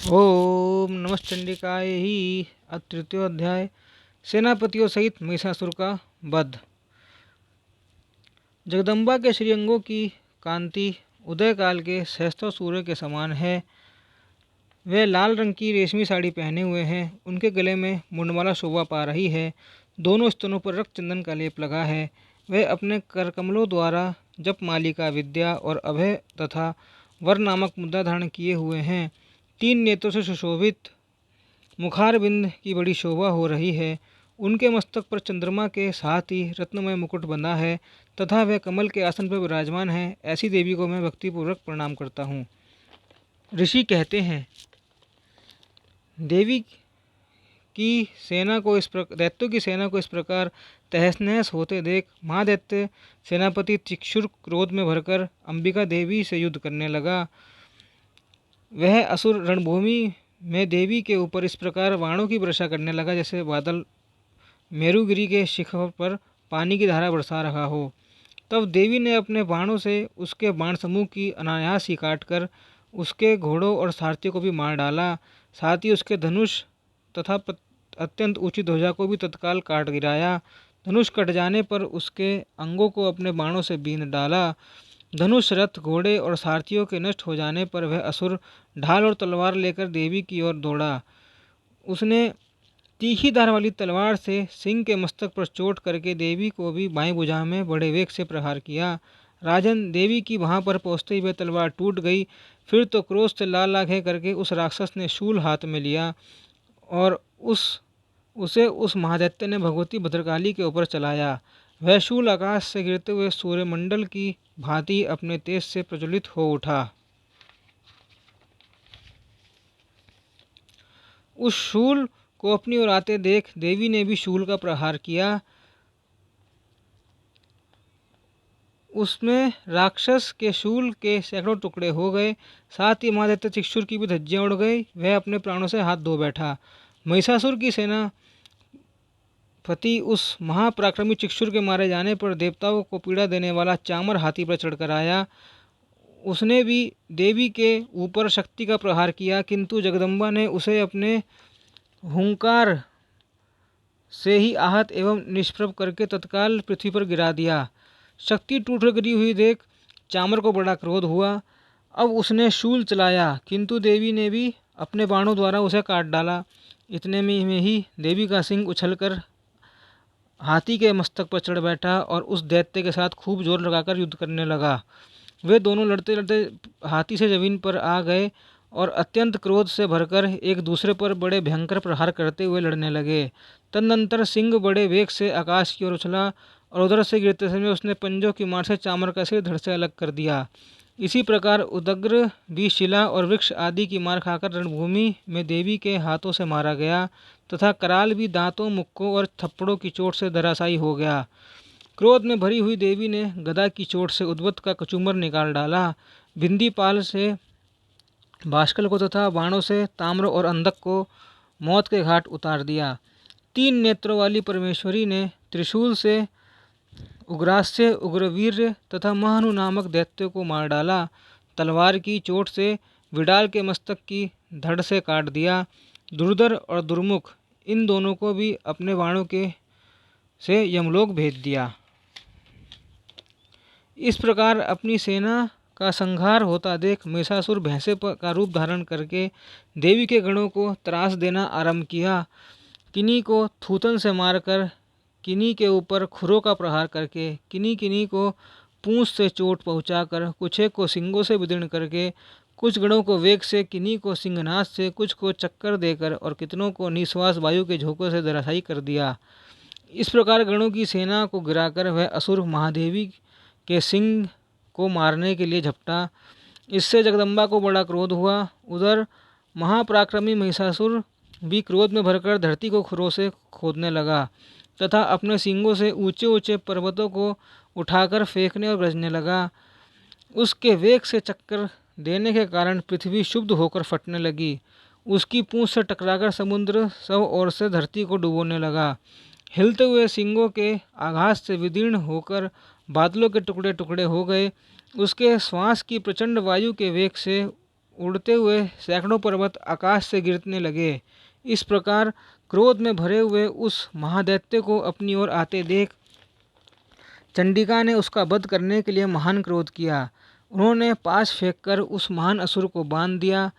ओम नमश्चंडिकाय ही। अथ तृतीयोध्याय। सेनापतियों सहित महिषासुर का वध। जगदम्बा के श्रीअंगों की कांति उदय काल के सहस्त्र सूर्य के समान है। वे लाल रंग की रेशमी साड़ी पहने हुए हैं। उनके गले में मुंडमाला शोभा पा रही है। दोनों स्तनों पर रक्त चंदन का लेप लगा है। वे अपने करकमलों द्वारा जप मालिका विद्या और अभय तथा वर नामक मुद्रा धारण किए हुए हैं। 3 नेत्रों से सुशोभित मुखारबिंद की बड़ी शोभा हो रही है। उनके मस्तक पर चंद्रमा के साथ ही रत्नमय मुकुट बंधा है तथा वह कमल के आसन पर विराजमान है। ऐसी देवी को मैं भक्तिपूर्वक प्रणाम करता हूँ। ऋषि कहते हैं, देवी की सेना को इस प्रकार दैत्यों की सेना को इस प्रकार तहस नहस होते देख महादैत्य सेनापति चिक्षुर क्रोध में भरकर अंबिका देवी से युद्ध करने लगा। वह असुर रणभूमि में देवी के ऊपर इस प्रकार बाणों की वर्षा करने लगा जैसे बादल मेरुगिरी के शिखर पर पानी की धारा बरसा रहा हो। तब देवी ने अपने बाणों से उसके बाण समूह की अनायास ही काटकर उसके घोड़ों और सारथियों को भी मार डाला। साथ ही उसके धनुष तथा अत्यंत ऊंची ध्वजा को भी तत्काल काट गिराया। धनुष कट जाने पर उसके अंगों को अपने बाणों से बीन डाला। धनुष, रथ, घोड़े और सारथियों के नष्ट हो जाने पर वह असुर ढाल और तलवार लेकर देवी की ओर दौड़ा। उसने तीखी धार वाली तलवार से सिंह के मस्तक पर चोट करके देवी को भी बाएं भुजा में बड़े वेग से प्रहार किया। राजन, देवी की वहां पर पहुंचते ही वह तलवार टूट गई। फिर तो क्रोध से लाल आंखें करके उस राक्षस ने शूल हाथ में लिया और उसे उस महादैत्य ने भगवती भद्रकाली के ऊपर चलाया। वह शूल आकाश से गिरते हुए सूर्यमंडल की भांति अपने तेज से प्रज्वलित हो उठा। उस शूल को अपनी ओर आते देख देवी ने भी शूल का प्रहार किया। उसमें राक्षस के शूल के सैकड़ों टुकड़े हो गए। साथ ही महादैत्य चिक्षुर की भी धज्जियां उड़ गई। वह अपने प्राणों से हाथ धो बैठा। महिषासुर की सेना पति उस महापराक्रमी चिक्षुर के मारे जाने पर देवताओं को पीड़ा देने वाला चामर हाथी पर चढ़कर आया। उसने भी देवी के ऊपर शक्ति का प्रहार किया, किंतु जगदम्बा ने उसे अपने हुंकार से ही आहत एवं निष्प्रभ करके तत्काल पृथ्वी पर गिरा दिया। शक्ति टूट गिरी हुई देख चामर को बड़ा क्रोध हुआ। अब उसने शूल चलाया, किंतु देवी ने भी अपने बाणों द्वारा उसे काट डाला। इतने में ही देवी का सिंह उछलकर हाथी के मस्तक पर चढ़ बैठा और उस दैत्य के साथ खूब जोर लगाकर युद्ध करने लगा। वे दोनों लड़ते लड़ते हाथी से जमीन पर आ गए और अत्यंत क्रोध से भरकर एक दूसरे पर बड़े भयंकर प्रहार करते हुए लड़ने लगे। तदनंतर सिंह बड़े वेग से आकाश की ओर उछला और उधर से गिरते समय उसने पंजों की मार से चामर का सिर धड़ से अलग कर दिया। इसी प्रकार उदग्र भी शिला और वृक्ष आदि की मार खाकर रणभूमि में देवी के हाथों से मारा गया तथा कराल भी दांतों, मुक्कों और थप्पड़ों की चोट से धराशायी हो गया। क्रोध में भरी हुई देवी ने गदा की चोट से उद्वत का कचूमर निकाल डाला। बिंदी पाल से भास्कर को तथा बाणों से ताम्र और अंधक को मौत के घाट उतार दिया। 3 नेत्रों वाली परमेश्वरी ने त्रिशूल से उग्रास्य, उग्रवीर्य तथा महानु नामक दैत्यों को मार डाला। तलवार की चोट से विडाल के मस्तक की धड़ से काट दिया। दुर्धर और दुर्मुख इन दोनों को भी अपने बाणों के से यमलोक भेज दिया। इस प्रकार अपनी सेना का संहार होता देख महिषासुर भैंसे का रूप धारण करके देवी के गणों को त्रास देना आरंभ किया। किन्हीं को थूथन से मारकर, किन्हीं के ऊपर खुरों का प्रहार करके, किन्हीं किन्हीं को पूंछ से चोट पहुंचाकर, कुछ एक को सिंगों से विदीर्ण करके, कुछ गणों को वेग से, किन्हीं को सिंहनाद से, कुछ को चक्कर देकर और कितनों को निश्वास वायु के झोंकों से धराशायी कर दिया। इस प्रकार गणों की सेना को गिराकर वह असुर महादेवी के सिंह को मारने के लिए झपटा। इससे जगदम्बा को बड़ा क्रोध हुआ। उधर महापराक्रमी महिषासुर भी क्रोध में भरकर धरती को खुरों से खोदने लगा तथा अपने सींगों से ऊंचे ऊंचे पर्वतों को उठाकर फेंकने और गरजने लगा। उसके वेग से चक्कर देने के कारण पृथ्वी क्षुब्ध होकर फटने लगी। उसकी पूंछ से टकराकर समुद्र सब ओर से धरती को डुबोने लगा। हिलते हुए सिंगों के आघात से विदीर्ण होकर बादलों के टुकड़े टुकड़े हो गए। उसके श्वास की प्रचंड वायु के वेग से उड़ते हुए सैकड़ों पर्वत आकाश से गिरने लगे। इस प्रकार क्रोध में भरे हुए उस महादैत्य को अपनी ओर आते देख चंडिका ने उसका वध करने के लिए महान क्रोध किया। उन्होंने पास फेंककर उस महान असुर को बांध दिया।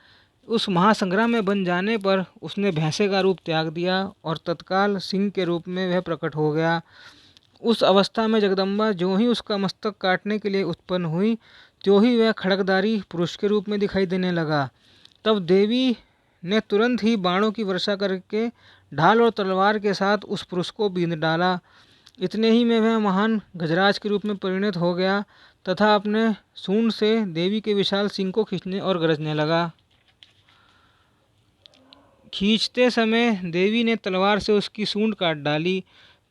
उस महासंग्राम में बन जाने पर उसने भैंसे का रूप त्याग दिया और तत्काल सिंह के रूप में वह प्रकट हो गया। उस अवस्था में जगदम्बा जो ही उसका मस्तक काटने के लिए उत्पन्न हुई, त्यों ही वह खड्गधारी पुरुष के रूप में दिखाई देने लगा। तब देवी ने तुरंत ही बाणों की वर्षा करके ढाल और तलवार के साथ उस पुरुष को बींध डाला। इतने ही में वह महान गजराज के रूप में परिणत हो गया तथा अपने सूंड से देवी के विशाल सिंह को खींचने और गरजने लगा। खींचते समय देवी ने तलवार से उसकी सूंड काट डाली।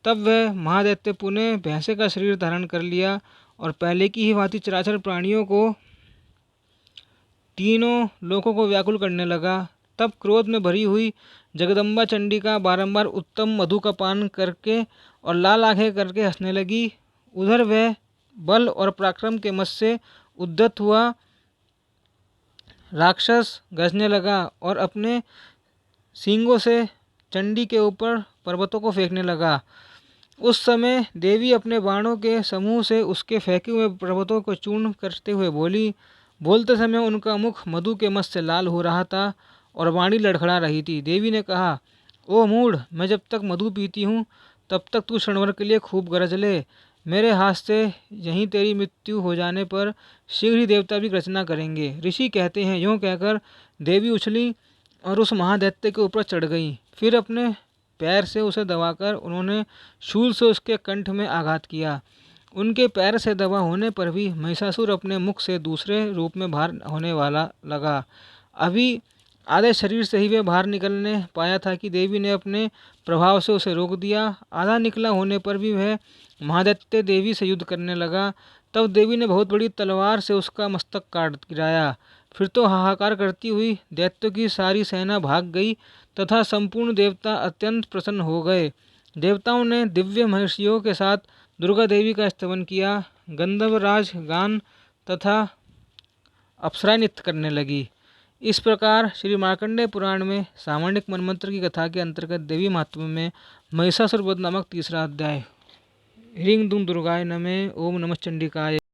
तब वह महादैत्य पुनः भैंसे का शरीर धारण कर लिया और पहले की ही भांति चराचर प्राणियों को, तीनों लोकों को व्याकुल करने लगा। तब क्रोध में भरी हुई जगदम्बा चंडिका बारंबार उत्तम मधु का पान करके और लाल आंखें करके हंसने लगी। उधर वह बल और पराक्रम के मद से उद्यत हुआ राक्षस गरजने लगा और अपने सींगों से चंडी के ऊपर पर्वतों को फेंकने लगा। उस समय देवी अपने बाणों के समूह से उसके फेंके हुए पर्वतों को चूर्ण करते हुए बोली। बोलते समय उनका मुख मधु के मद से लाल हो रहा था और वाणी लड़खड़ा रही थी। देवी ने कहा, ओ मूढ़, मैं जब तक मधु पीती हूँ तब तक तू क्षणभर के लिए खूब गरज ले। मेरे हाथ से यहीं तेरी मृत्यु हो जाने पर शीघ्र ही देवता भी रचना करेंगे। ऋषि कहते हैं। यूँ कहकर देवी उछली और उस महादैत्य के ऊपर चढ़ गई। फिर अपने पैर से उसे दबाकर उन्होंने शूल से उसके कंठ में आघात किया। उनके पैर से दबा होने पर भी महिषासुर अपने मुख से दूसरे रूप में बाहर होने वाला लगा। अभी आधे शरीर से ही वह बाहर निकलने पाया था कि देवी ने अपने प्रभाव से उसे रोक दिया। आधा निकला होने पर भी वह महादैत्य देवी से युद्ध करने लगा। तब देवी ने बहुत बड़ी तलवार से उसका मस्तक काट गिराया। फिर तो हाहाकार करती हुई दैत्यों की सारी सेना भाग गई तथा संपूर्ण देवता अत्यंत प्रसन्न हो गए। देवताओं ने दिव्य महर्षियों के साथ दुर्गा देवी का स्तवन किया। गंधर्वराज गान तथा अप्सराएं नृत्य करने लगी। इस प्रकार श्री मार्कंडेय पुराण में सामान्यक मनमंत्र की कथा के अंतर्गत देवी महात्म्य में महिषासुर वध नामक तीसरा अध्याय। ह्रीं दुं दुर्गाय नमः। ओम नमः चंडिकाय।